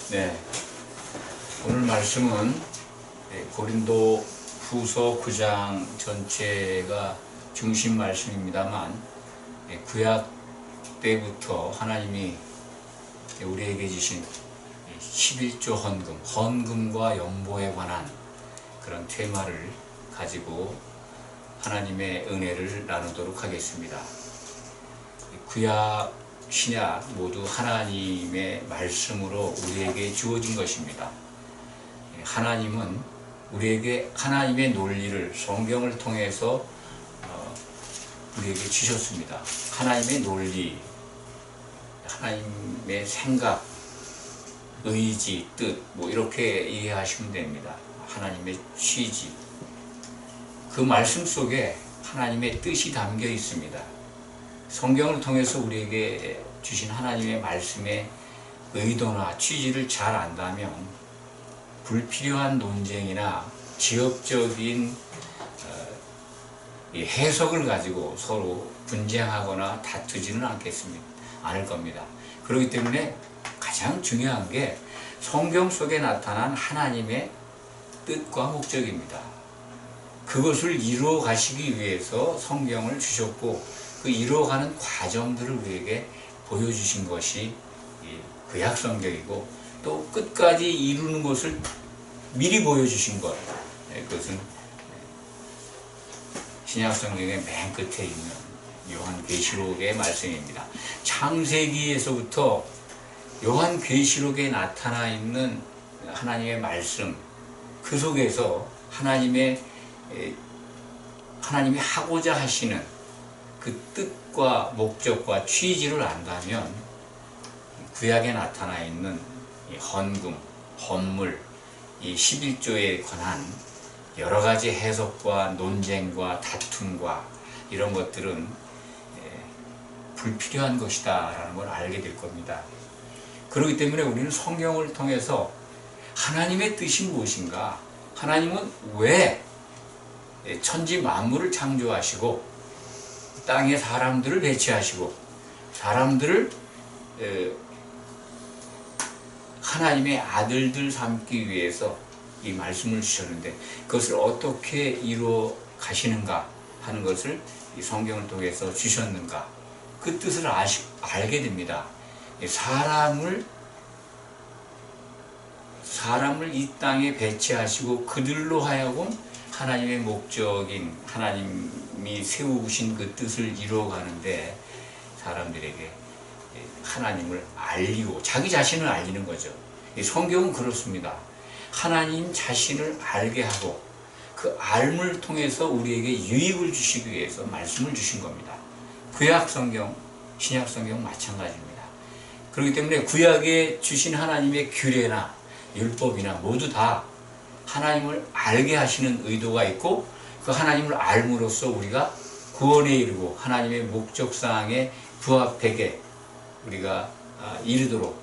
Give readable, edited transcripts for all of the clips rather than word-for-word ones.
네, 오늘 말씀은 고린도 후서 9장 전체가 중심 말씀입니다만, 구약 때부터 하나님이 우리에게 주신 11조 헌금과 연보에 관한 그런 테마를 가지고 하나님의 은혜를 나누도록 하겠습니다. 구약, 신약 모두 하나님의 말씀으로 우리에게 주어진 것입니다. 하나님은 우리에게 하나님의 논리를 성경을 통해서 우리에게 주셨습니다. 하나님의 논리, 하나님의 생각, 의지, 뜻, 이렇게 이해하시면 됩니다. 하나님의 취지, 그 말씀 속에 하나님의 뜻이 담겨 있습니다. 성경을 통해서 우리에게 주신 하나님의 말씀의 의도나 취지를 잘 안다면 불필요한 논쟁이나 지역적인 해석을 가지고 서로 분쟁하거나 다투지는 않을 겁니다. 그렇기 때문에 가장 중요한 게 성경 속에 나타난 하나님의 뜻과 목적입니다. 그것을 이루어 가시기 위해서 성경을 주셨고, 그 이루어가는 과정들을 우리에게 보여주신 것이 구약 성경이고, 또 끝까지 이루는 것을 미리 보여주신 것, 그것은 신약 성경의 맨 끝에 있는 요한계시록의 말씀입니다. 창세기에서부터 요한계시록에 나타나 있는 하나님의 말씀, 그 속에서 하나님이 하고자 하시는 그 뜻과 목적과 취지를 안다면 구약에 나타나 있는 이 헌금, 헌물, 이 11조에 관한 여러 가지 해석과 논쟁과 다툼과 이런 것들은 불필요한 것이다 라는 걸 알게 될 겁니다. 그렇기 때문에 우리는 성경을 통해서 하나님의 뜻이 무엇인가, 하나님은 왜 천지 만물을 창조하시고 땅에 사람들을 배치하시고 사람들을 하나님의 아들들 삼기 위해서 이 말씀을 주셨는데, 그것을 어떻게 이루어 가시는가 하는 것을 이 성경을 통해서 주셨는가, 그 뜻을 알게 됩니다. 사람을 이 땅에 배치하시고 그들로 하여금 하나님의 목적인, 하나님이 세우신 그 뜻을 이루어가는데 사람들에게 하나님을 알리고 자기 자신을 알리는 거죠. 성경은 그렇습니다. 하나님 자신을 알게 하고 그 알을 통해서 우리에게 유익을 주시기 위해서 말씀을 주신 겁니다. 구약 성경, 신약 성경 마찬가지입니다. 그렇기 때문에 구약에 주신 하나님의 규례나 율법이나 모두 다 하나님을 알게 하시는 의도가 있고, 그 하나님을 알므로써 우리가 구원에 이르고 하나님의 목적사항에 부합되게 우리가 이르도록,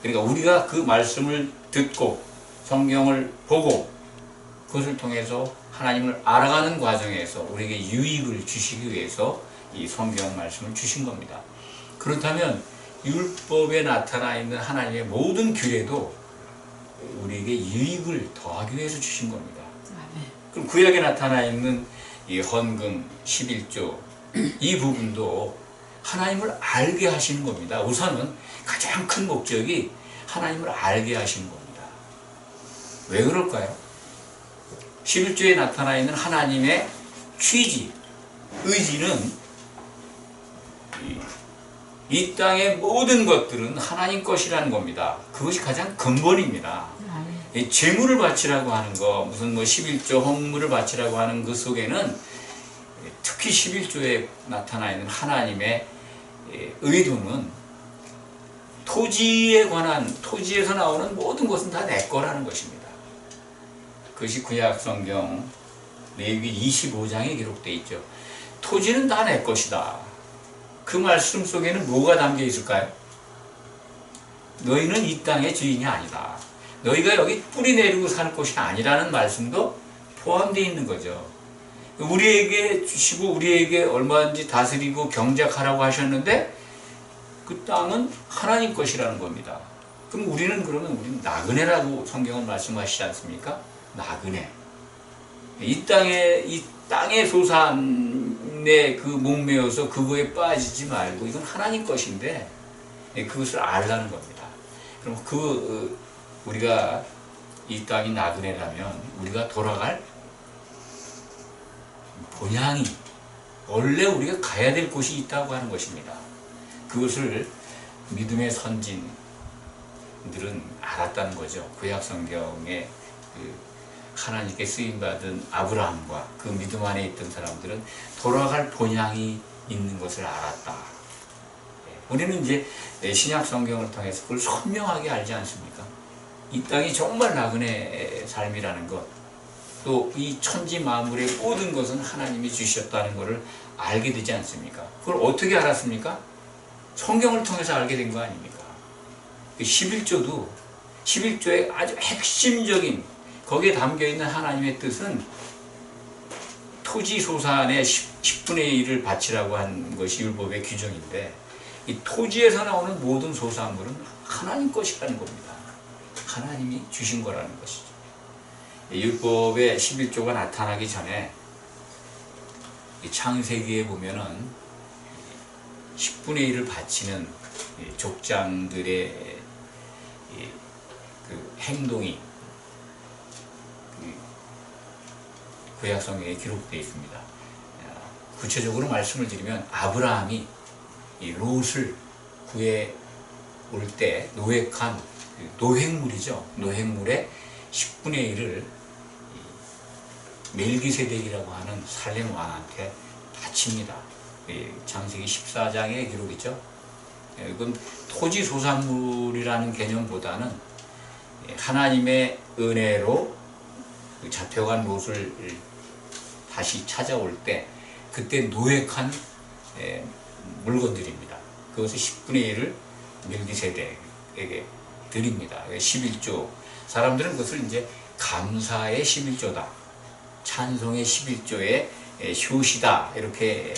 그러니까 우리가 그 말씀을 듣고 성경을 보고 그것을 통해서 하나님을 알아가는 과정에서 우리에게 유익을 주시기 위해서 이 성경 말씀을 주신 겁니다. 그렇다면 율법에 나타나 있는 하나님의 모든 규례도 우리에게 유익을 더하기 위해서 주신 겁니다. 그럼 구약에 나타나 있는 이 헌금 11조 이 부분도 하나님을 알게 하시는 겁니다. 우선은 가장 큰 목적이 하나님을 알게 하시는 겁니다. 왜 그럴까요? 11조에 나타나 있는 하나님의 취지, 의지는 이 땅의 모든 것들은 하나님 것이라는 겁니다. 그것이 가장 근본입니다. 재물을 바치라고 하는 거, 무슨 11조 헌물을 바치라고 하는 그 속에는 특히 11조에 나타나 있는 하나님의 의도는 토지에 관한, 토지에서 나오는 모든 것은 다 내 거라는 것입니다. 그것이 구약 성경 레위기 25장에 기록되어 있죠. 토지는 다 내 것이다. 그 말씀 속에는 뭐가 담겨 있을까요? 너희는 이 땅의 주인이 아니다. 너희가 여기 뿌리 내리고 살 곳이 아니라는 말씀도 포함되어 있는 거죠. 우리에게 주시고 우리에게 얼마든지 다스리고 경작하라고 하셨는데 그 땅은 하나님 것이라는 겁니다. 그럼 우리는 나그네라고 성경은 말씀하시지 않습니까? 나그네. 이 땅의 소산에 그 목매어서 그거에 빠지지 말고 이건 하나님 것인데 그것을 알라는 겁니다. 그럼 우리가 이 땅이 나그네라면 우리가 돌아갈 본향이 원래 우리가 가야 될 곳이 있다고 하는 것입니다. 그것을 믿음의 선진들은 알았다는 거죠. 구약 성경에 하나님께 쓰임받은 아브라함과 그 믿음 안에 있던 사람들은 돌아갈 본향이 있는 것을 알았다. 우리는 이제 신약 성경을 통해서 그걸 선명하게 알지 않습니까? 이 땅이 정말 나그네 삶이라는 것, 또 이 천지 만물의 모든 것은 하나님이 주셨다는 것을 알게 되지 않습니까? 그걸 어떻게 알았습니까? 성경을 통해서 알게 된 거 아닙니까? 11조의 아주 핵심적인 거기에 담겨있는 하나님의 뜻은 토지소산의 10분의 1을 바치라고 한 것이 율법의 규정인데 이 토지에서 나오는 모든 소산물은 하나님 것이라는 겁니다. 하나님이 주신 거라는 것이죠. 율법의 11조가 나타나기 전에 창세기에 보면은 10분의 1을 바치는 족장들의 그 행동이 구약 성경에 기록되어 있습니다. 구체적으로 말씀을 드리면 아브라함이 이 롯을 구해 올 때 노획한 노획물이죠. 노획물의 10분의 1을 멜기세덱이라고 하는 살렘 왕한테 바칩니다. 창세기 14장의 기록이죠. 이건 토지 소산물이라는 개념보다는 하나님의 은혜로 잡혀간 롯을 다시 찾아올 때 그때 노획한 물건들입니다. 그것을 10분의 1을 멜기세덱에게 드립니다. 11조. 사람들은 그것을 이제 감사의 11조다. 찬송의 11조의 효시다. 이렇게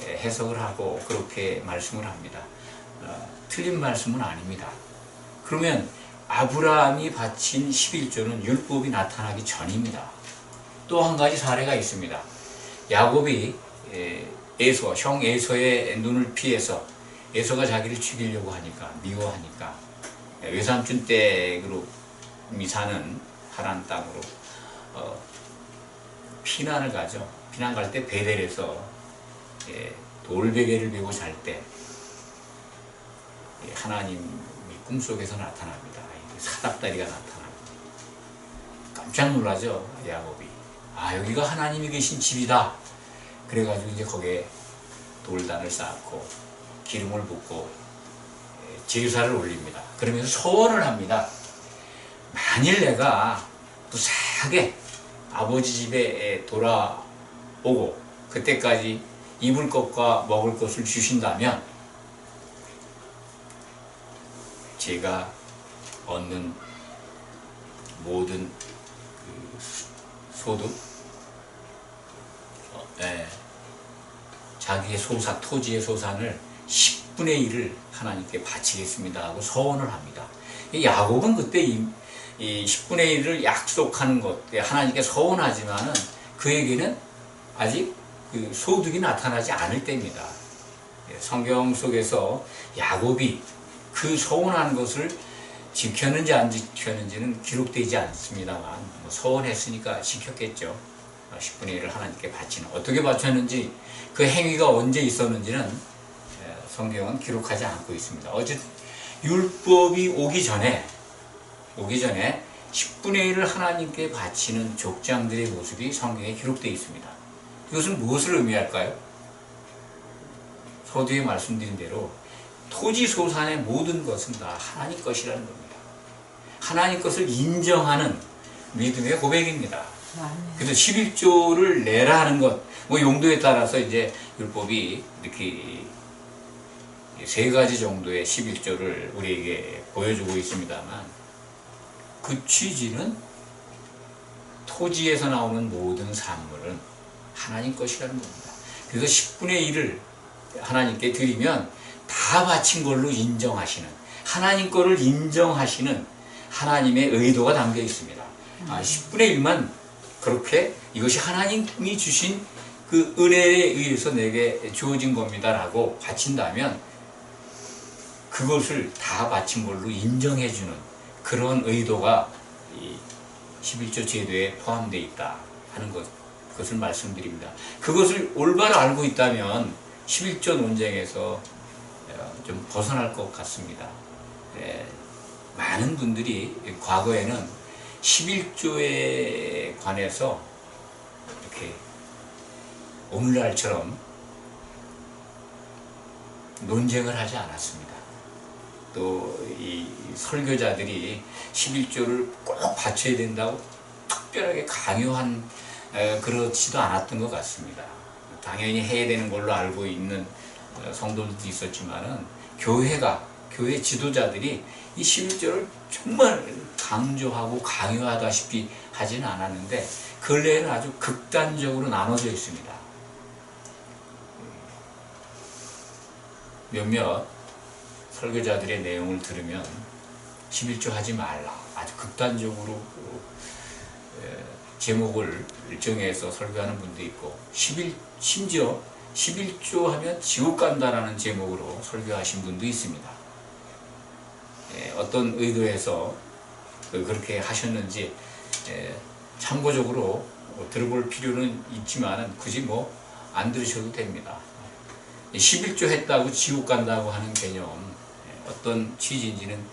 해석을 하고 그렇게 말씀을 합니다. 틀린 말씀은 아닙니다. 그러면 아브라함이 바친 11조는 율법이 나타나기 전입니다. 또 한 가지 사례가 있습니다. 야곱이 형 에서의 눈을 피해서 에서가 자기를 죽이려고 하니까 미워하니까 외삼촌 댁으로 사는 하란 땅으로 피난을 가죠. 피난 갈 때 베델에서 돌베개를 메고 잘 때 하나님이 꿈속에서 나타납니다. 사닥다리가 나타납니다. 깜짝 놀라죠. 야곱이. 아, 여기가 하나님이 계신 집이다. 그래가지고 이제 거기에 돌단을 쌓고 기름을 붓고 제사를 올립니다. 그러면서 소원을 합니다. 만일 내가 무사하게 아버지 집에 돌아오고 그때까지 입을 것과 먹을 것을 주신다면 제가 얻는 모든 그 소득, 자기의 토지의 소산을 10분의 1을 하나님께 바치겠습니다 하고 소원을 합니다. 야곱은 그때 이 10분의 1을 약속하는 것, 하나님께 소원하지만은 그에게는 아직 그 소득이 나타나지 않을 때입니다. 성경 속에서 야곱이 그 소원한 것을 지켰는지 안 지켰는지는 기록되지 않습니다만 소원했으니까 지켰겠죠. 10분의 1을 하나님께 바치는, 어떻게 바쳤는지 그 행위가 언제 있었는지는 성경은 기록하지 않고 있습니다. 어쨌든 율법이 오기 전에 10분의 1을 하나님께 바치는 족장들의 모습이 성경에 기록되어 있습니다. 이것은 무엇을 의미할까요? 서두에 말씀드린 대로 토지 소산의 모든 것은 다 하나님 것이라는 겁니다. 하나님 것을 인정하는 믿음의 고백입니다. 그래서 11조를 내라 하는 것, 용도에 따라서 이제 율법이 이렇게 세 가지 정도의 11조를 우리에게 보여주고 있습니다만 그 취지는 토지에서 나오는 모든 산물은 하나님 것이라는 겁니다. 그래서 10분의 1을 하나님께 드리면 다 바친 걸로 인정하시는, 하나님 거를 인정하시는 하나님의 의도가 담겨 있습니다. 10분의 1만 그렇게 이것이 하나님이 주신 그 은혜에 의해서 내게 주어진 겁니다 라고 바친다면 그것을 다 바친 걸로 인정해주는 그런 의도가 이 11조 제도에 포함되어 있다 하는 것을 말씀드립니다. 그것을 올바로 알고 있다면 11조 논쟁에서 좀 벗어날 것 같습니다. 많은 분들이 과거에는 11조에 관해서 이렇게 오늘날처럼 논쟁을 하지 않았습니다. 또 이 설교자들이 11조를 꼭 바쳐야 된다고 특별하게 강요한 그렇지도 않았던 것 같습니다. 당연히 해야 되는 걸로 알고 있는 성도들도 있었지만은 교회 지도자들이 이 11조를 정말 강조하고 강요하다시피 하지는 않았는데 근래에는 아주 극단적으로 나눠져 있습니다. 몇몇 설교자들의 내용을 들으면 11조 하지 말라 아주 극단적으로 제목을 정해서 설교하는 분도 있고 심지어 11조 하면 지옥 간다라는 제목으로 설교하신 분도 있습니다. 어떤 의도에서 그렇게 하셨는지 참고적으로 들어볼 필요는 있지만 굳이 안 들으셔도 됩니다. 11조 했다고 지옥 간다고 하는 개념 어떤 취지인지는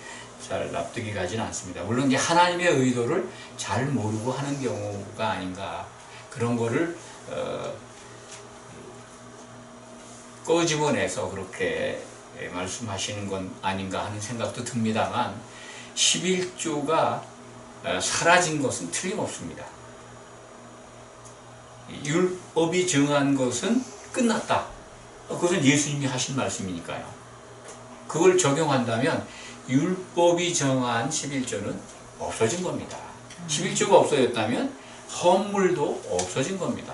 잘 납득이 가지는 않습니다. 물론 이제 하나님의 의도를 잘 모르고 하는 경우가 아닌가 그런 거를 꺼집어내서 그렇게 말씀하시는 건 아닌가 하는 생각도 듭니다만 11조가 사라진 것은 틀림없습니다. 율법이 정한 것은 끝났다. 그것은 예수님이 하신 말씀이니까요. 그걸 적용한다면 율법이 정한 11조는 없어진 겁니다. 11조가 없어졌다면 헌물도 없어진 겁니다.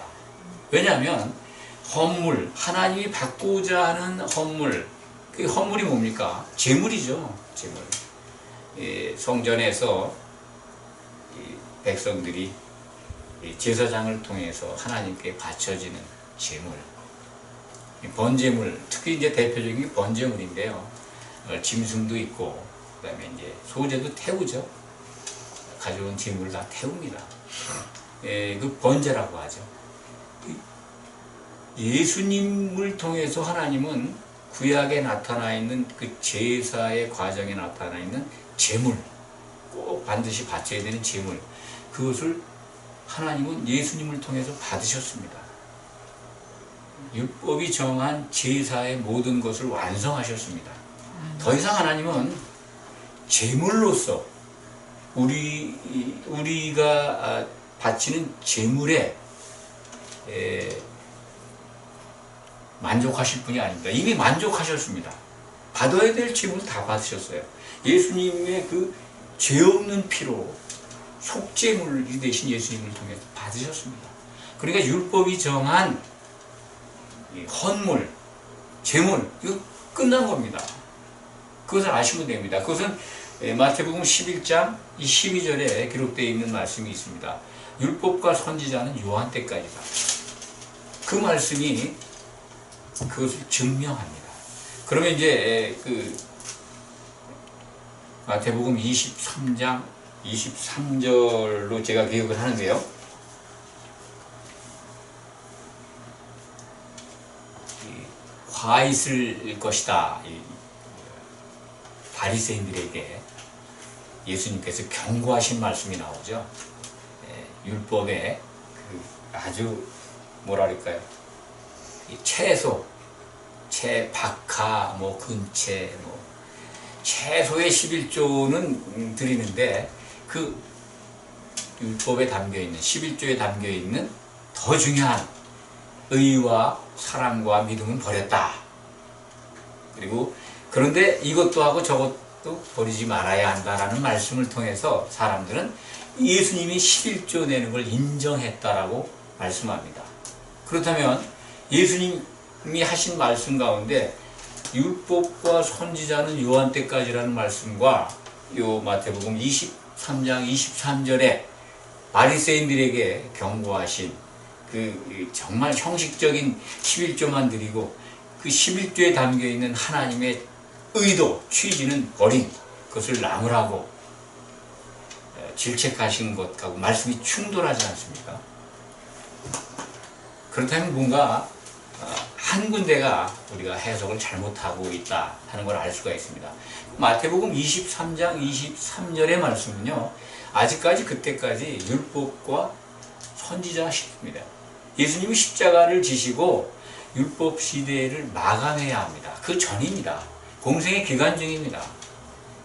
왜냐하면 헌물, 하나님이 받고자 하는 헌물, 그 헌물이 뭡니까? 제물이죠. 제물. 성전에서 백성들이 제사장을 통해서 하나님께 바쳐지는 제물. 번제물, 특히 이제 대표적인 게 번제물인데요. 짐승도 있고, 그 다음에 이제 소재도 태우죠. 가져온 제물을 다 태웁니다. 그 번제라고 하죠. 예수님을 통해서 하나님은 구약에 나타나 있는 그 제사의 과정에 나타나 있는 제물, 꼭 반드시 바쳐야 되는 제물, 그것을 하나님은 예수님을 통해서 받으셨습니다. 율법이 정한 제사의 모든 것을 완성하셨습니다. 더 이상 하나님은 제물로서 우리가 바치는 제물에 만족하실 분이 아닙니다. 이미 만족하셨습니다. 받아야 될 제물 다 받으셨어요. 예수님의 그 죄 없는 피로 속죄물이 되신 예수님을 통해서 받으셨습니다. 그러니까 율법이 정한 헌물, 제물, 이거 끝난 겁니다. 그것을 아시면 됩니다. 그것은 마태복음 11장 12절에 기록되어 있는 말씀이 있습니다. 율법과 선지자는 요한 때까지다. 그 말씀이 그것을 증명합니다. 그러면 이제 마태복음 23장 23절로 제가 기억을 하는데요. 화 있을 것이다. 바리새인들에게 예수님께서 경고하신 말씀이 나오죠. 율법에 아주 뭐랄까요? 채소, 박하, 근채, 채소의 11조는 드리는데 그 율법에 담겨있는 11조에 담겨있는 더 중요한 의와 사랑과 믿음은 버렸다. 그리고 그런데 이것도 하고 저것도 버리지 말아야 한다라는 말씀을 통해서 사람들은 예수님이 11조 내는 걸 인정했다라고 말씀합니다. 그렇다면 예수님이 하신 말씀 가운데 율법과 선지자는 요한 때까지라는 말씀과 요 마태복음 23장 23절에 바리새인들에게 경고하신 그 정말 형식적인 11조만 드리고 그 11조에 담겨있는 하나님의 의도, 취지는 버린 그것을 나무라고 질책하신 것하고 말씀이 충돌하지 않습니까? 그렇다면 뭔가 한 군데가 우리가 해석을 잘못하고 있다 하는 걸 알 수가 있습니다. 마태복음 23장 23절의 말씀은요, 아직까지 그때까지 율법과 선지자 시대입니다. 예수님이 십자가를 지시고 율법 시대를 마감해야 합니다. 그 전입니다. 공생의 기간 중입니다.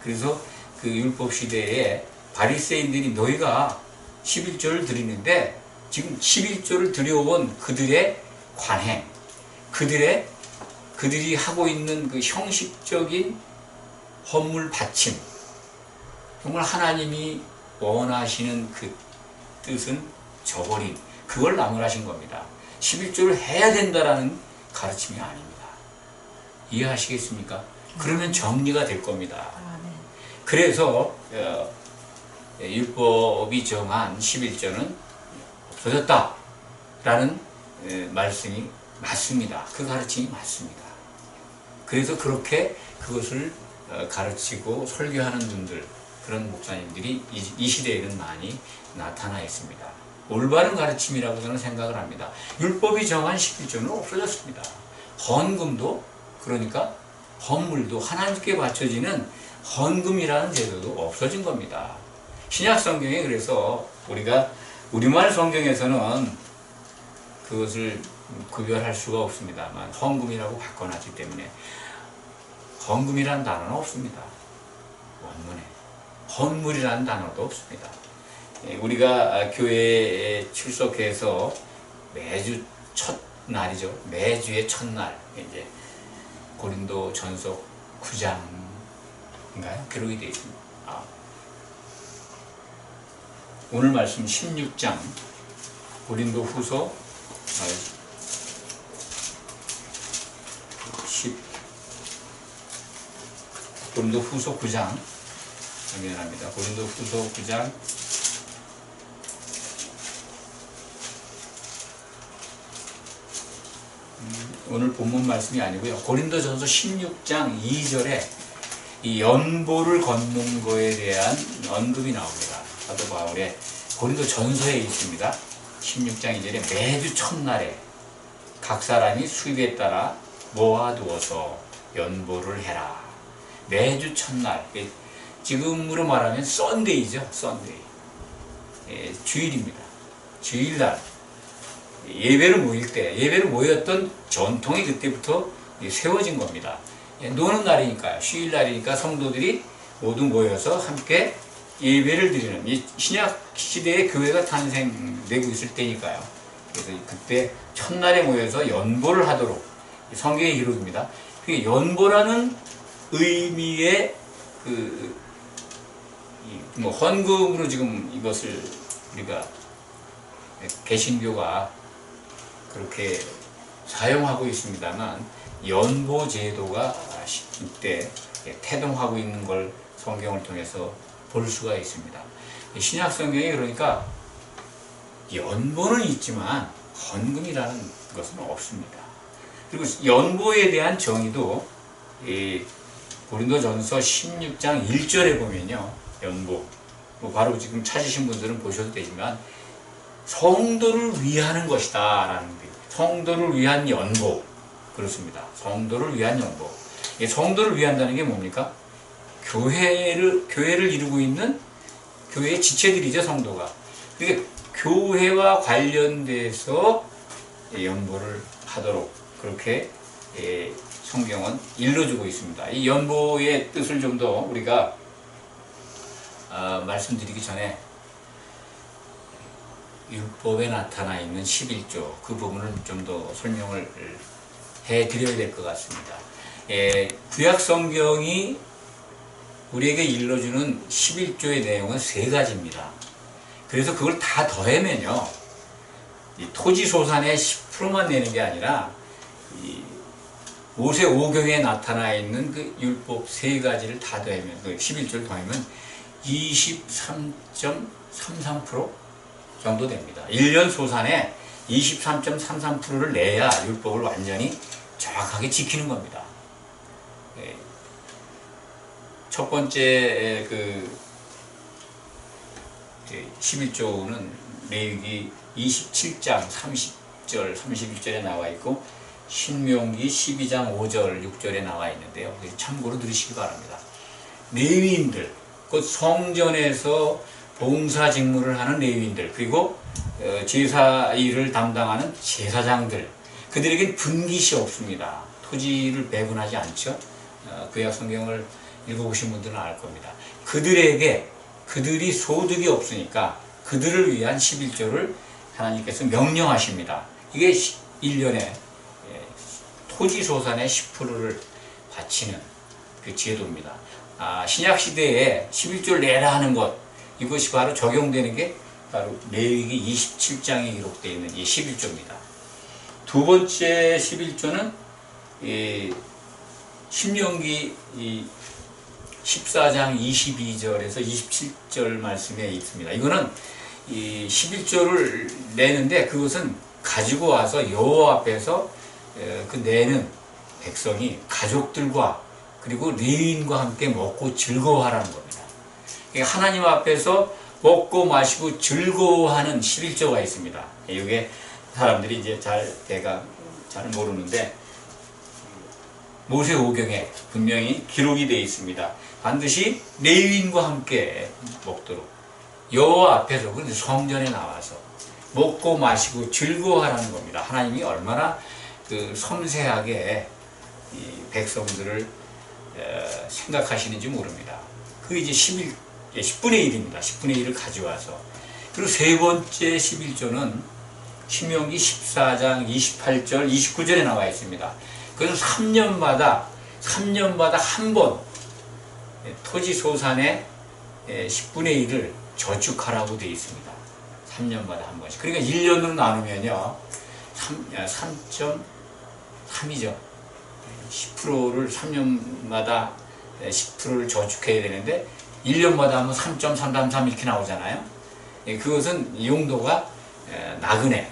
그래서 그 율법 시대에 바리새인들이 너희가 11조를 드리는데 지금 11조를 드려온 그들의 관행, 그들이 하고 있는 그 형식적인 헌물 바침, 정말 하나님이 원하시는 그 뜻은 저버린 그걸 나무라신 겁니다. 11조를 해야 된다라는 가르침이 아닙니다. 이해하시겠습니까? 그러면 정리가 될 겁니다. 그래서 율법이 정한 11조는 없어졌다라는 말씀이 맞습니다. 그 가르침이 맞습니다. 그래서 그렇게 그것을 가르치고 설교하는 분들, 그런 목사님들이 이 시대에는 많이 나타나 있습니다. 올바른 가르침이라고 저는 생각을 합니다. 율법이 정한 11조는 없어졌습니다. 헌금도, 그러니까 헌물도, 하나님께 바쳐지는 헌금이라는 제도도 없어진 겁니다. 신약 성경에 그래서 우리가 우리말 성경에서는 그것을 구별할 수가 없습니다만 헌금이라고 바꿔놨기 때문에 헌금이라는 단어는 없습니다. 원문에 헌물이라는 단어도 없습니다. 우리가 교회에 출석해서 매주 첫날이죠. 매주의 첫날 이제 고린도 전서 9장인가요? 기록이 되어 있습니다. 오늘 말씀 16장 고린도 후서 9장 미안합니다. 고린도 후서 9장 오늘 본문 말씀이 아니고요. 고린도전서 16장 2절에 이 연보를 걷는 거에 대한 언급이 나옵니다. 사도 바울의 고린도전서에 있습니다. 16장 2절에 매주 첫날에 각 사람이 수입에 따라 모아두어서 연보를 해라. 매주 첫날, 지금으로 말하면 썬데이죠. 썬데이. 주일입니다. 주일날 예배를 모일 때, 예배를 모였던 전통이 그때부터 세워진 겁니다. 노는 날이니까요. 휴일날이니까 성도들이 모두 모여서 함께 예배를 드리는, 이 신약 시대의 교회가 탄생되고 있을 때니까요. 그래서 그때 첫날에 모여서 연보를 하도록 성경의 기록입니다. 그게 연보라는 의미의 헌금으로 지금 이것을 우리가 개신교가 그렇게 사용하고 있습니다만 연보 제도가 이때 태동하고 있는 걸 성경을 통해서 볼 수가 있습니다. 신약 성경에 그러니까 연보는 있지만 헌금이라는 것은 없습니다. 그리고 연보에 대한 정의도 고린도전서 16장 1절에 보면요, 연보 바로 지금 찾으신 분들은 보셔도 되지만 성도를 위하는 것이다 라는 게, 성도를 위한 연보, 그렇습니다. 성도를 위한 연보. 성도를 위한다는 게 뭡니까? 교회를 이루고 있는 교회의 지체들이죠, 성도가. 그러니까 교회와 관련돼서 연보를 하도록 그렇게 성경은 일러주고 있습니다. 이 연보의 뜻을 좀 더 우리가 말씀드리기 전에 율법에 나타나 있는 11조 그 부분을 좀 더 설명을 해드려야 될 것 같습니다. 구약 성경이 우리에게 일러주는 11조의 내용은 세 가지입니다. 그래서 그걸 다 더하면요, 이 토지소산의 10%만 내는 게 아니라 모세오경에 나타나 있는 그 율법 세 가지를 다 더하면, 그 11조를 더하면 23.33% 정도 됩니다. 1년 소산에 23.33%를 내야 율법을 완전히 정확하게 지키는 겁니다. 첫 번째 그 11조는 레위기 27장 30절, 31절에 나와 있고 신명기 12장 5절, 6절에 나와 있는데요. 참고로 들으시기 바랍니다. 레위인들, 곧 성전에서 봉사 직무를 하는 레위인들, 그리고 제사 일을 담당하는 제사장들, 그들에겐 분깃이 없습니다. 토지를 배분하지 않죠. 구약 성경을 읽어보신 분들은 알 겁니다. 그들이 소득이 없으니까 그들을 위한 11조를 하나님께서 명령하십니다. 이게 1년에 토지소산의 10%를 바치는 그 제도입니다. 신약시대에 11조를 내라 하는 것, 이것이 바로 적용되는 게 바로 레위기 27장에 기록되어 있는 이 11조입니다. 두 번째 11조는 신명기 14장 22절에서 27절 말씀에 있습니다. 이거는 이 11조를 내는데 그것은 가지고 와서 여호와 앞에서 그 내는 백성이 가족들과 그리고 레위인과 함께 먹고 즐거워하라는 겁니다. 하나님 앞에서 먹고 마시고 즐거워하는 11조가 있습니다. 이게 사람들이 이제 제가 잘 모르는데 모세오경에 분명히 기록이 되어 있습니다. 반드시 레위인과 함께 먹도록 여호와 앞에서, 그런데 성전에 나와서 먹고 마시고 즐거워하라는 겁니다. 하나님이 얼마나 그 섬세하게 이 백성들을 생각하시는지 모릅니다. 그게 이제 10분의 1입니다. 10분의 1을 가져와서. 그리고 세 번째 11조는 신명기 14장 28절, 29절에 나와 있습니다. 그래서 3년마다 한 번 토지 소산의 10분의 1을 저축하라고 되어 있습니다. 3년마다 한 번씩. 그러니까 1년으로 나누면요. 3.3이죠. 10%를 3년마다 10%를 저축해야 되는데 1년마다 하면 3.333 이렇게 나오잖아요. 그것은 용도가 나그네,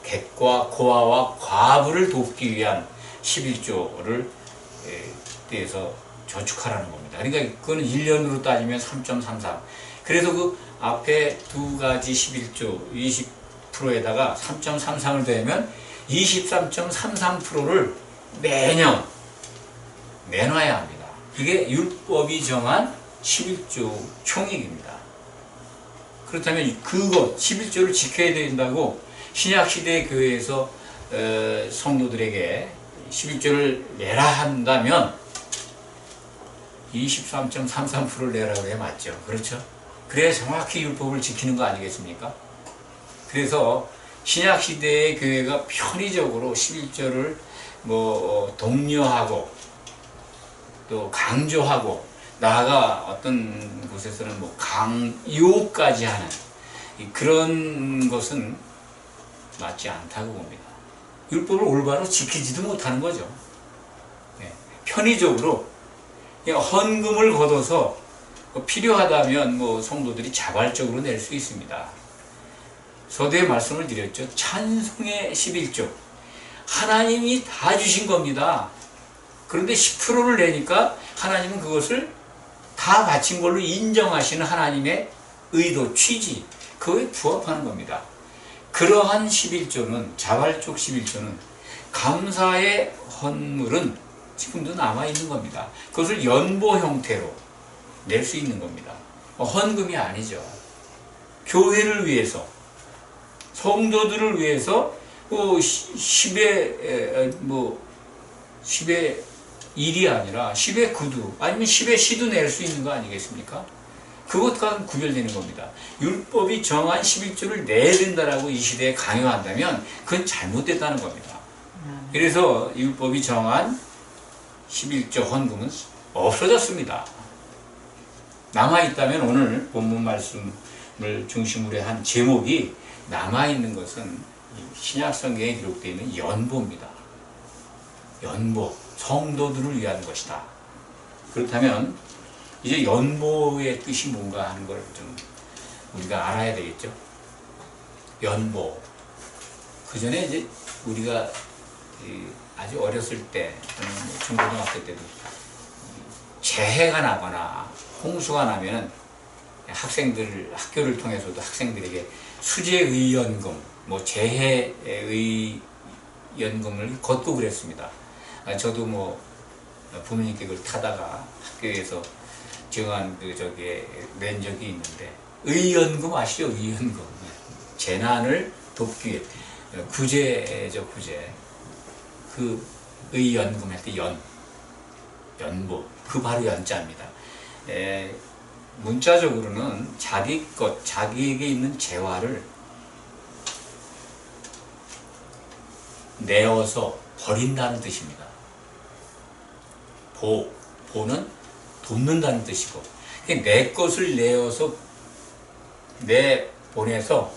객과 고아와 과부를 돕기 위한 11조를 대해서 저축하라는 겁니다. 그러니까 그거는 1년으로 따지면 3.33. 그래서 그 앞에 두 가지 11조 20%에다가 3.33을 더하면 23.33%를 매년 내놔야 합니다. 이게 율법이 정한 11조 총액입니다. 그렇다면 그것 11조를 지켜야 된다고 신약시대 교회에서 성도들에게 11조를 내라 한다면 23.33%를 내라고 해야 맞죠. 그렇죠? 그래야 정확히 율법을 지키는 거 아니겠습니까? 그래서 신약시대의 교회가 편의적으로 11조를 독려하고 또 강조하고 나아가 어떤 곳에서는 강요까지 하는 그런 것은 맞지 않다고 봅니다. 율법을 올바로 지키지도 못하는 거죠. 편의적으로 헌금을 걷어서 필요하다면 성도들이 자발적으로 낼 수 있습니다. 서두에 말씀을 드렸죠. 찬송의 11조. 하나님이 다 주신 겁니다. 그런데 10%를 내니까 하나님은 그것을 다 바친 걸로 인정하시는 하나님의 의도, 취지, 그거에 부합하는 겁니다. 그러한 11조는, 자발적 11조는 감사의 헌물은 지금도 남아있는 겁니다. 그것을 연보 형태로 낼 수 있는 겁니다. 헌금이 아니죠. 교회를 위해서, 성도들을 위해서 10의 1이 아니라 10의 9도 아니면 10의 10도 낼 수 있는 거 아니겠습니까? 그것과는 구별되는 겁니다. 율법이 정한 11조를 내야 된다라고 이 시대에 강요한다면 그건 잘못됐다는 겁니다. 그래서 율법이 정한 11조 헌금은 없어졌습니다. 남아있다면 오늘 본문 말씀을 중심으로 한 제목이 남아있는 것은 신약성경에 기록되어 있는 연보입니다. 연보, 성도들을 위한 것이다. 그렇다면 이제 연보의 뜻이 뭔가 하는 걸 좀 우리가 알아야 되겠죠. 연보. 그 전에 이제 우리가 아주 어렸을 때, 중고등학교 때도 재해가 나거나 홍수가 나면은 학교를 통해서도 학생들에게 수재의연금, 뭐 재해의연금을 걷고 그랬습니다. 저도 뭐 부모님께 그걸 타다가 학교에서 정한 낸 적이 있는데, 의연금 아시죠? 의연금. 재난을 돕기 위해 구제죠, 구제. 그 의연금 할 때 연보, 그 바로 연자입니다. 문자적으로는 자기에게 있는 재화를 내어서 버린다는 뜻입니다. 보는 돕는다는 뜻이고, 내 것을 내어서 내보내서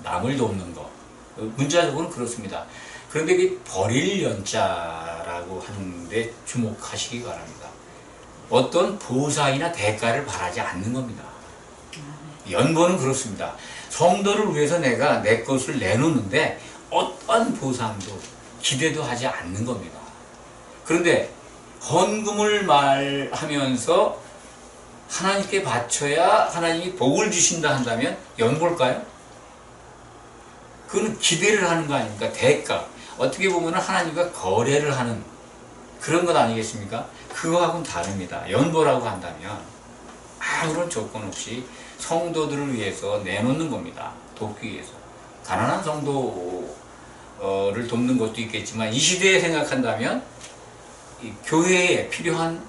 남을 돕는 거, 문자적으로는 그렇습니다. 그런데 이 버릴 연자라고 하는데 주목하시기 바랍니다. 어떤 보상이나 대가를 바라지 않는 겁니다. 연보는 그렇습니다. 성도를 위해서 내가 내 것을 내놓는데 어떠한 보상도 기대도 하지 않는 겁니다. 그런데 헌금을 말하면서 하나님께 바쳐야 하나님이 복을 주신다 한다면 연보일까요? 그건 기대를 하는 거 아닙니까? 대가. 어떻게 보면 하나님과 거래를 하는 그런 것 아니겠습니까? 그거하고는 다릅니다. 연보라고 한다면 아무런 조건 없이 성도들을 위해서 내놓는 겁니다. 돕기 위해서. 가난한 성도를 돕는 것도 있겠지만 이 시대에 생각한다면 이 교회에 필요한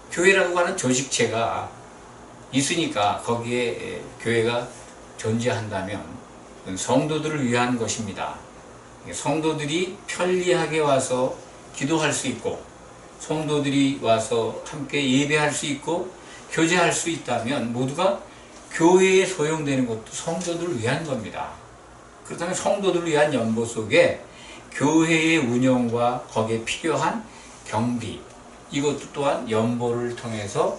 교회라고 하는 조직체가 있으니까 거기에 교회가 존재한다면 성도들을 위한 것입니다. 성도들이 편리하게 와서 기도할 수 있고 성도들이 와서 함께 예배할 수 있고 교제할 수 있다면 모두가 교회에 소용되는 것도 성도들을 위한 겁니다. 그렇다면 성도들을 위한 연보 속에 교회의 운영과 거기에 필요한 경비, 이것도 또한 연보를 통해서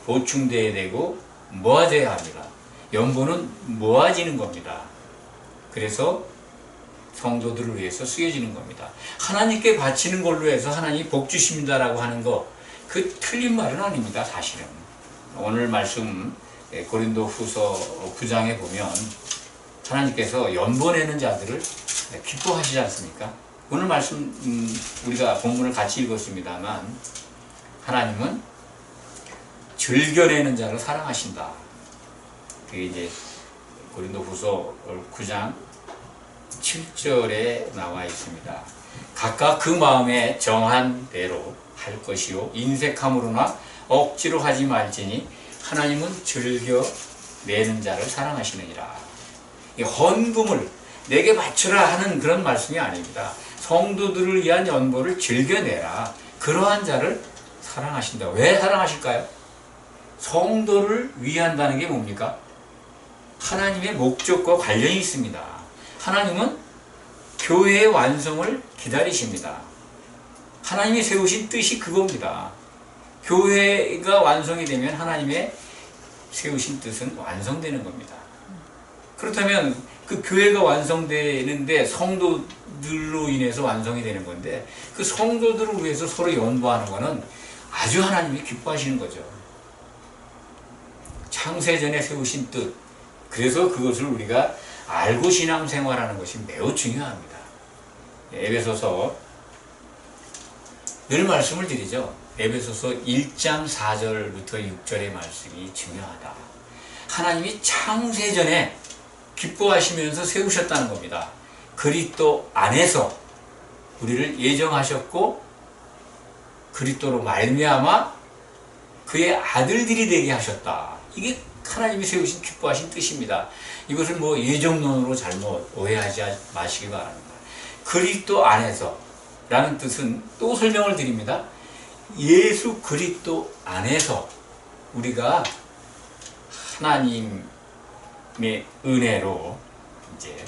보충되어야 되고 모아져야 합니다. 연보는 모아지는 겁니다. 그래서 성도들을 위해서 쓰여지는 겁니다. 하나님께 바치는 걸로 해서 하나님이 복 주십니다라고 하는 거, 그 틀린 말은 아닙니다. 사실은 오늘 말씀 고린도 후서 9장에 보면 하나님께서 연보 내는 자들을 기뻐하시지 않습니까? 오늘 말씀 우리가 본문을 같이 읽었습니다만 하나님은 즐겨내는 자를 사랑하신다. 그게 이제 고린도 후서 9장 7절에 나와 있습니다. 각각 그 마음에 정한 대로 할 것이요 인색함으로나 억지로 하지 말지니 하나님은 즐겨 내는 자를 사랑하시느니라. 이 헌금을 내게 바치라 하는 그런 말씀이 아닙니다. 성도들을 위한 연보를 즐겨내라. 그러한 자를 사랑하신다. 왜 사랑하실까요? 성도를 위한다는 게 뭡니까? 하나님의 목적과 관련이 있습니다. 하나님은 교회의 완성을 기다리십니다. 하나님이 세우신 뜻이 그겁니다. 교회가 완성이 되면 하나님의 세우신 뜻은 완성되는 겁니다. 그렇다면 그 교회가 완성되는데 성도들로 인해서 완성이 되는 건데 그 성도들을 위해서 서로 연보하는 것은 아주 하나님이 기뻐하시는 거죠. 창세전에 세우신 뜻, 그래서 그것을 우리가 알고 신앙생활하는 것이 매우 중요합니다. 에베소서 늘 말씀을 드리죠. 에베소서 1장 4절부터 6절의 말씀이 중요하다. 하나님이 창세전에 기뻐하시면서 세우셨다는 겁니다. 그리스도 안에서 우리를 예정하셨고 그리스도로 말미암아 그의 아들들이 되게 하셨다. 이게 하나님이 세우신 기뻐하신 뜻입니다. 이것을 뭐 예정론으로 잘못 오해하지 마시기 바랍니다. 그리스도 안에서 라는 뜻은 또 설명을 드립니다. 예수 그리스도 안에서 우리가 하나님의 은혜로 이제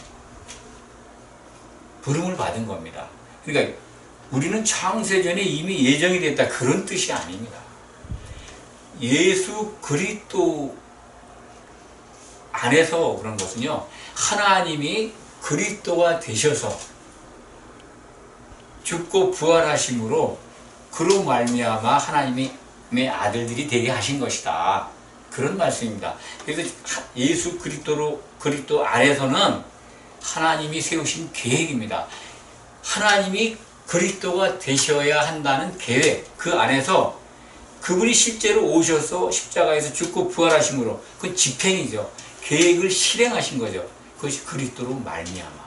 부름을 받은 겁니다. 그러니까 우리는 창세전에 이미 예정이 됐다, 그런 뜻이 아닙니다. 예수 그리스도 안에서 그런 것은요, 하나님이 그리스도가 되셔서 죽고 부활하심으로 그로 말미암아 하나님의 아들들이 되게 하신 것이다, 그런 말씀입니다. 그래서 예수 그리스도 안에서는 하나님이 세우신 계획입니다. 하나님이 그리스도가 되셔야 한다는 계획, 그 안에서 그분이 실제로 오셔서 십자가에서 죽고 부활하심으로, 그건 집행이죠. 계획을 실행하신 거죠. 그것이 그리스도로 말미암아.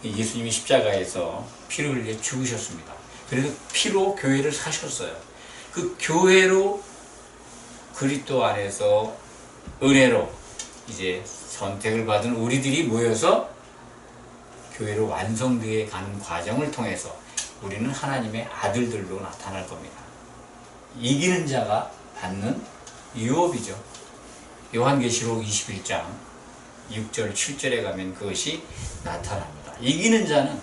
예수님이 십자가에서 피를 흘려 죽으셨습니다. 그래서 피로 교회를 사셨어요. 그 교회로 그리스도 안에서 은혜로 이제 선택을 받은 우리들이 모여서 교회로 완성되어 가는 과정을 통해서 우리는 하나님의 아들들로 나타날 겁니다. 이기는 자가 받는 유업이죠. 요한계시록 21장 6절 7절에 가면 그것이 나타납니다. 이기는 자는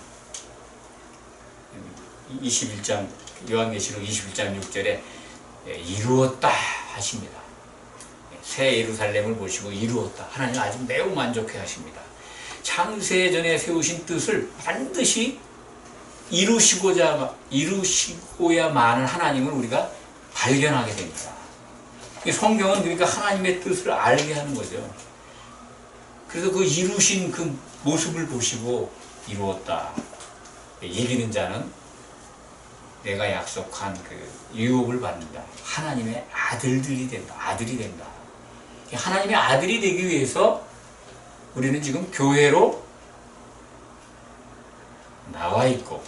요한계시록 21장 6절에 이루었다 하십니다. 새 예루살렘을 보시고 이루었다. 하나님 아주 매우 만족해 하십니다. 창세전에 세우신 뜻을 반드시 이루시고야만은 하나님을 우리가 발견하게 됩니다. 성경은 그러니까 하나님의 뜻을 알게 하는 거죠. 그래서 그 이루신 그 모습을 보시고 이루었다. 이기는 자는 내가 약속한 그 유업을 받는다. 하나님의 아들들이 된다. 아들이 된다. 하나님의 아들이 되기 위해서 우리는 지금 교회로 나와 있고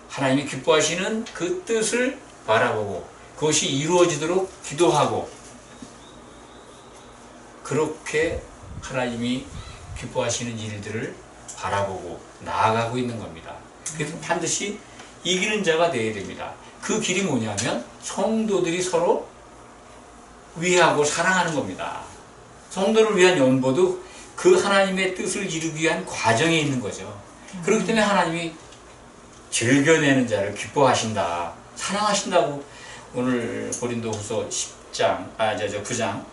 하나님이 기뻐하시는 그 뜻을 바라보고 그것이 이루어지도록 기도하고 그렇게 하나님이 기뻐하시는 일들을 바라보고 나아가고 있는 겁니다. 그래서 반드시 이기는 자가 되어야 됩니다. 그 길이 뭐냐면 성도들이 서로 위하고 사랑하는 겁니다. 성도를 위한 연보도 그 하나님의 뜻을 이루기 위한 과정에 있는 거죠. 그렇기 때문에 하나님이 즐겨내는 자를 기뻐하신다, 사랑하신다고 오늘 고린도후서 9장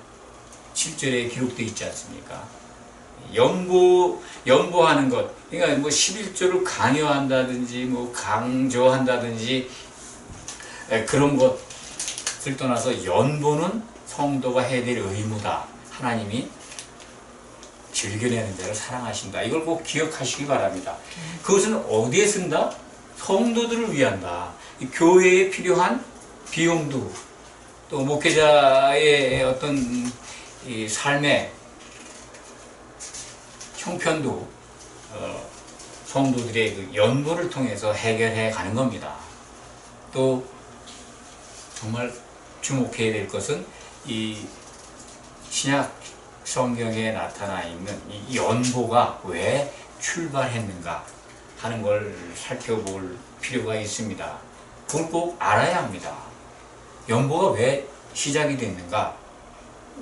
7절에 기록되어 있지 않습니까? 연보하는 것, 그러니까 뭐 11조를 강요한다든지 뭐 강조한다든지 그런 것을 떠나서 연보는 성도가 해야 될 의무다. 하나님이 즐겨내는 자를 사랑하신다. 이걸 꼭 기억하시기 바랍니다. 그것은 어디에 쓴다? 성도들을 위한다. 교회에 필요한 비용도, 또 목회자의 어떤 이 삶의 형편도 성도들의 그 연보를 통해서 해결해 가는 겁니다. 또 정말 주목해야 될 것은 이 신약 성경에 나타나 있는 이 연보가 왜 출발했는가 하는 걸 살펴볼 필요가 있습니다. 그걸 꼭 알아야 합니다. 연보가 왜 시작이 됐는가?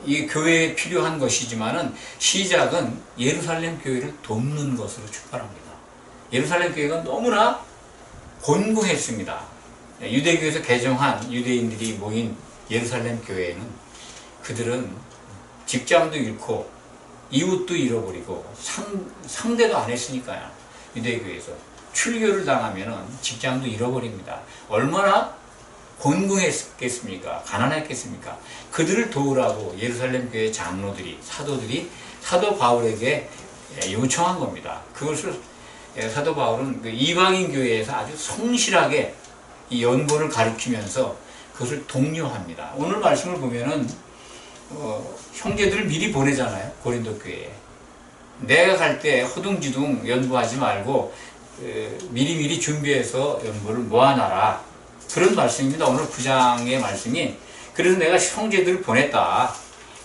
이 교회에 필요한 것이지만은 시작은 예루살렘 교회를 돕는 것으로 출발합니다. 예루살렘 교회가 너무나 곤고했습니다. 유대교에서 개종한 유대인들이 모인 예루살렘 교회는 그들은 직장도 잃고 이웃도 잃어버리고 상대도 안 했으니까요. 유대교에서 출교를 당하면 직장도 잃어버립니다. 얼마나 곤궁했겠습니까? 가난했겠습니까? 그들을 도우라고 예루살렘 교회 장로들이, 사도들이 사도 바울에게 요청한 겁니다. 그것을 사도 바울은 이방인 교회에서 아주 성실하게 이 연보를 가르치면서 그것을 독려합니다. 오늘 말씀을 보면은 형제들을 미리 보내잖아요. 고린도 교회에. 내가 갈 때 허둥지둥 연보하지 말고 미리미리 준비해서 연보를 모아놔라. 그런 말씀입니다. 오늘 9장의 말씀이. 그래서 내가 형제들을 보냈다.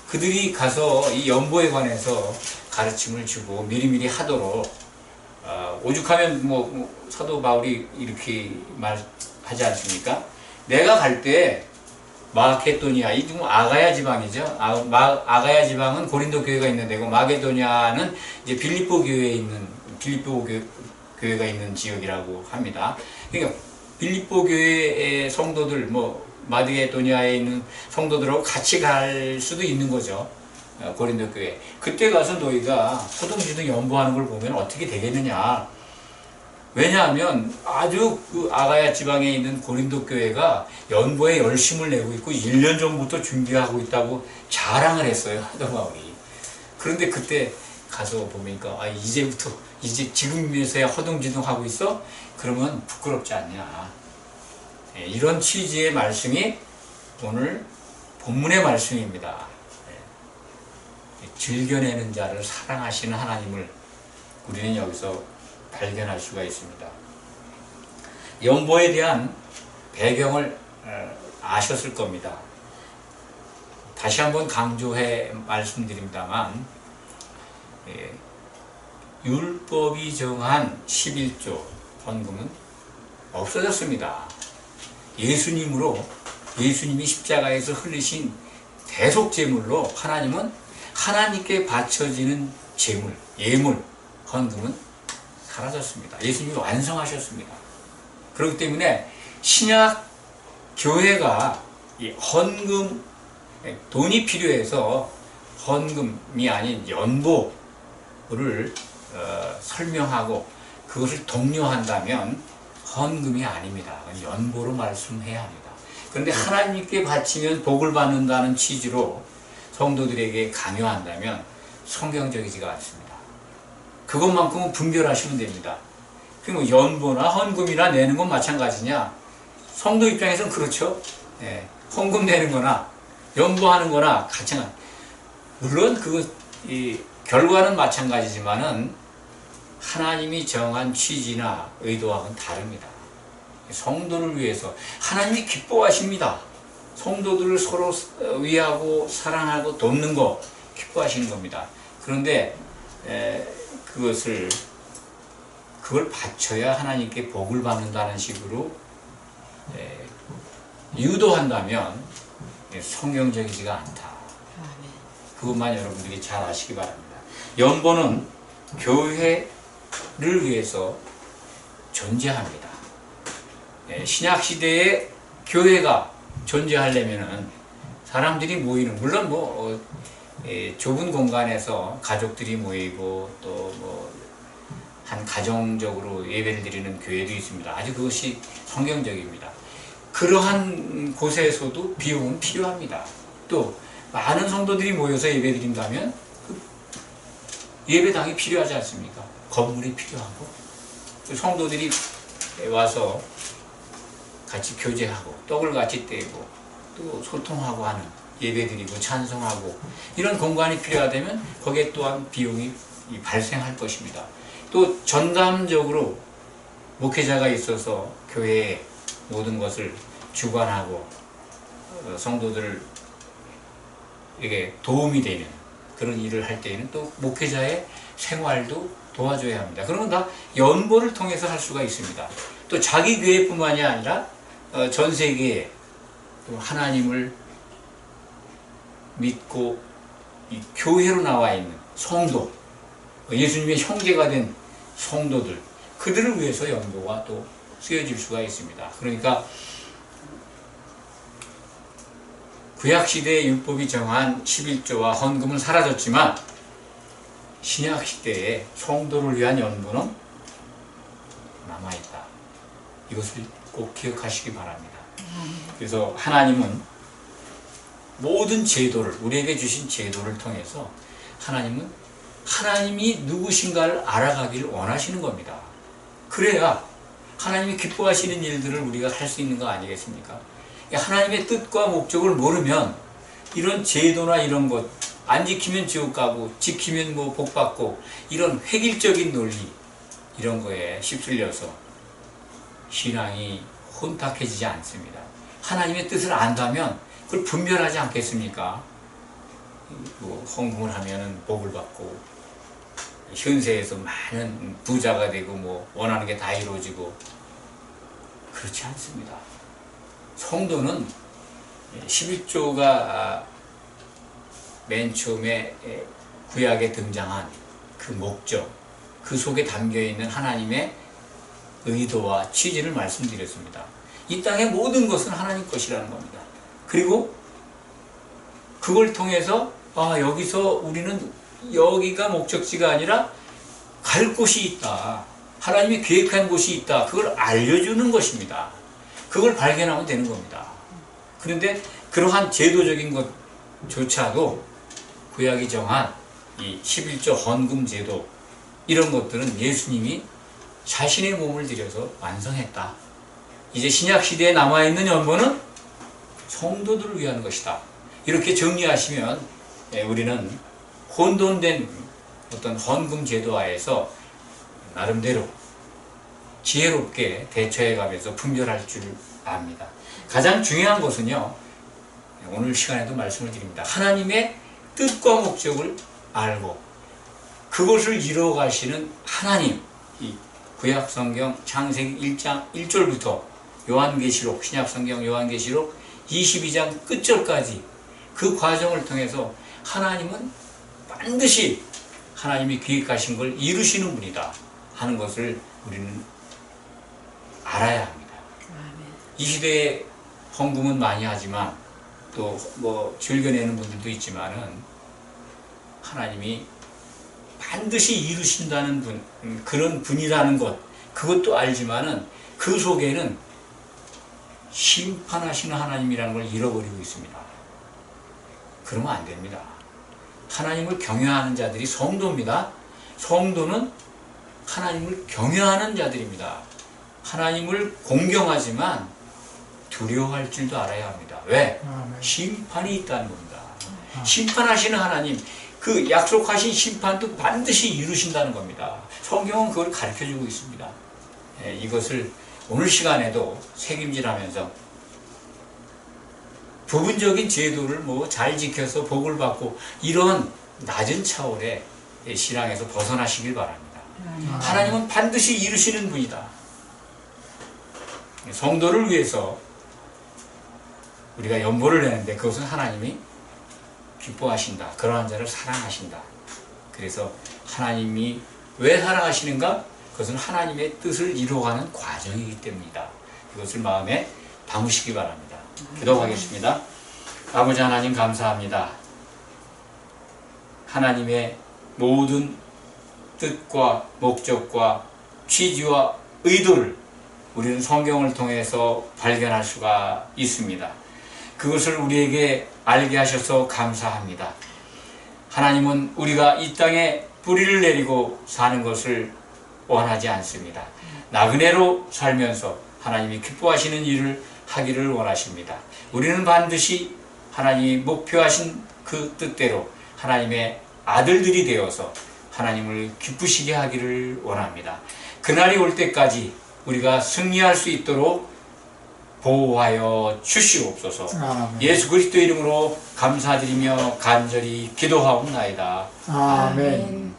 그들이 가서 이 연보에 관해서 가르침을 주고 미리미리 하도록, 오죽하면 사도 바울이 이렇게 말하지 않습니까? 내가 갈 때 마케도니아, 이 지금 아가야 지방이죠. 아가야 지방은 고린도 교회가 있는 데고, 마게도니아는 이제 빌립보 교회에 있는, 빌립보 교회가 있는 지역이라고 합니다. 그러니까 빌립보 교회의 성도들, 마드게도니아에 있는 성도들하고 같이 갈 수도 있는 거죠. 고린도 교회. 그때 가서 너희가 허둥지둥 연보하는 걸 보면 어떻게 되겠느냐. 왜냐하면 아주 그 아가야 지방에 있는 고린도 교회가 연보에 열심을 내고 있고 1년 전부터 준비하고 있다고 자랑을 했어요. 하도 바울이. 그런데 그때 가서 보니까 이제 지금에서야 허둥지둥 하고 있어? 그러면 부끄럽지 않냐. 이런 취지의 말씀이 오늘 본문의 말씀입니다. 즐겨내는 자를 사랑하시는 하나님을 우리는 여기서 발견할 수가 있습니다. 연보에 대한 배경을 아셨을 겁니다. 다시 한번 강조해 말씀드립니다만 율법이 정한 11조 헌금은 없어졌습니다. 예수님이 십자가에서 흘리신 대속제물로 하나님은 하나님께 바쳐지는 제물, 예물, 헌금은 사라졌습니다. 예수님이 완성하셨습니다. 그렇기 때문에 신약 교회가 이 헌금, 돈이 필요해서 헌금이 아닌 연보를 설명하고 그것을 독려한다면 헌금이 아닙니다. 연보로 말씀해야 합니다. 그런데 하나님께 바치면 복을 받는다는 취지로 성도들에게 강요한다면 성경적이지가 않습니다. 그것만큼은 분별하시면 됩니다. 그럼 연보나 헌금이나 내는 건 마찬가지냐? 성도 입장에서는 그렇죠. 헌금 내는 거나 연보하는 거나 같이. 물론 이 결과는 마찬가지지만은 하나님이 정한 취지나 의도와는 다릅니다. 성도를 위해서 하나님이 기뻐하십니다. 성도들을 서로 위하고 사랑하고 돕는 거 기뻐하시는 겁니다. 그런데 그걸 바쳐야 하나님께 복을 받는다는 식으로 유도한다면 성경적이지가 않다. 그것만 여러분들이 잘 아시기 바랍니다. 연보는 교회를 위해서 존재합니다. 신약시대에 교회가 존재하려면은 사람들이 모이는, 물론 좁은 공간에서 가족들이 모이고 또 한 가정적으로 예배를 드리는 교회도 있습니다. 아주 그것이 성경적입니다. 그러한 곳에서도 비용은 필요합니다. 또 많은 성도들이 모여서 예배 드린다면 예배당이 필요하지 않습니까? 건물이 필요하고 성도들이 와서 같이 교제하고 떡을 같이 떼고 또 소통하고 하는, 예배드리고 찬송하고 이런 공간이 필요하다면 거기에 또한 비용이 발생할 것입니다. 또 전담적으로 목회자가 있어서 교회의 모든 것을 주관하고 성도들에게 도움이 되는 그런 일을 할 때에는 또 목회자의 생활도 도와줘야 합니다. 그러면 다 연보를 통해서 할 수가 있습니다. 또 자기 교회뿐만이 아니라 전 세계에 또 하나님을 믿고 이 교회로 나와 있는 성도, 예수님의 형제가 된 성도들, 그들을 위해서 연보가 또 쓰여질 수가 있습니다. 그러니까 구약시대의 율법이 정한 11조와 헌금은 사라졌지만 신약시대에 성도를 위한 연보는 남아있다. 이것을 꼭 기억하시기 바랍니다. 그래서 하나님은 모든 제도를, 우리에게 주신 제도를 통해서 하나님이 누구신가를 알아가기를 원하시는 겁니다. 그래야 하나님이 기뻐하시는 일들을 우리가 할 수 있는 거 아니겠습니까? 하나님의 뜻과 목적을 모르면 이런 제도나 이런 것, 안 지키면 지옥 가고 지키면 복 받고 이런 획일적인 논리, 이런 거에 휩쓸려서 신앙이 혼탁해지지 않습니다. 하나님의 뜻을 안다면 그걸 분별하지 않겠습니까? 헌금을 하면은 복을 받고 현세에서 많은 부자가 되고 원하는 게 다 이루어지고, 그렇지 않습니다. 성도는 11조가 맨 처음에 구약에 등장한 그 목적, 그 속에 담겨있는 하나님의 의도와 취지를 말씀드렸습니다. 이 땅의 모든 것은 하나님 것이라는 겁니다. 그리고 그걸 통해서 여기서 우리는 여기가 목적지가 아니라 갈 곳이 있다. 하나님이 계획한 곳이 있다. 그걸 알려주는 것입니다. 그걸 발견하면 되는 겁니다. 그런데 그러한 제도적인 것조차도 구약이 정한 이 11조 헌금 제도 이런 것들은 예수님이 자신의 몸을 들여서 완성했다. 이제 신약 시대에 남아있는 연보는 성도들을 위한 것이다. 이렇게 정리하시면 우리는 혼돈된 어떤 헌금 제도화에서 나름대로 지혜롭게 대처해가면서 분별할 줄 압니다. 가장 중요한 것은요, 오늘 시간에도 말씀을 드립니다. 하나님의 뜻과 목적을 알고 그것을 이루어가시는 하나님, 이 구약성경 창세기 1장 1절부터 요한계시록, 신약성경 요한계시록 22장 끝절까지 그 과정을 통해서 하나님은 반드시 하나님이 계획하신 걸 이루시는 분이다 하는 것을 우리는 알아야 합니다. 이 시대에 헌금은 많이 하지만 또 뭐 즐겨내는 분들도 있지만은 하나님이 반드시 이루신다는 분, 그런 분이라는 것, 그것도 알지만은 그 속에는 심판하시는 하나님이라는 걸 잃어버리고 있습니다. 그러면 안 됩니다. 하나님을 경외하는 자들이 성도입니다. 성도는 하나님을 경외하는 자들입니다. 하나님을 공경하지만 두려워할 줄도 알아야 합니다. 왜? 심판이 있다는 겁니다. 심판하시는 하나님, 그 약속하신 심판도 반드시 이루신다는 겁니다. 성경은 그걸 가르쳐주고 있습니다. 이것을 오늘 시간에도 새김질하면서 부분적인 제도를 뭐 잘 지켜서 복을 받고 이런 낮은 차원의 신앙에서 벗어나시길 바랍니다. 하나님은 반드시 이루시는 분이다. 성도를 위해서 우리가 연보를 내는데 그것은 하나님이 기뻐하신다. 그러한 자를 사랑하신다. 그래서 하나님이 왜 사랑하시는가? 그것은 하나님의 뜻을 이루어가는 과정이기 때문이다. 이것을 마음에 담으시기 바랍니다. 기도하겠습니다. 아버지 하나님 감사합니다. 하나님의 모든 뜻과 목적과 취지와 의도를 우리는 성경을 통해서 발견할 수가 있습니다. 그것을 우리에게 알게 하셔서 감사합니다. 하나님은 우리가 이 땅에 뿌리를 내리고 사는 것을 원하지 않습니다. 나그네로 살면서 하나님이 기뻐하시는 일을 하기를 원하십니다. 우리는 반드시 하나님이 목표하신 그 뜻대로 하나님의 아들들이 되어서 하나님을 기쁘시게 하기를 원합니다. 그날이 올 때까지 우리가 승리할 수 있도록 보호하여 주시옵소서. 예수 그리스도 이름으로 감사드리며 간절히 기도하옵나이다. 아멘.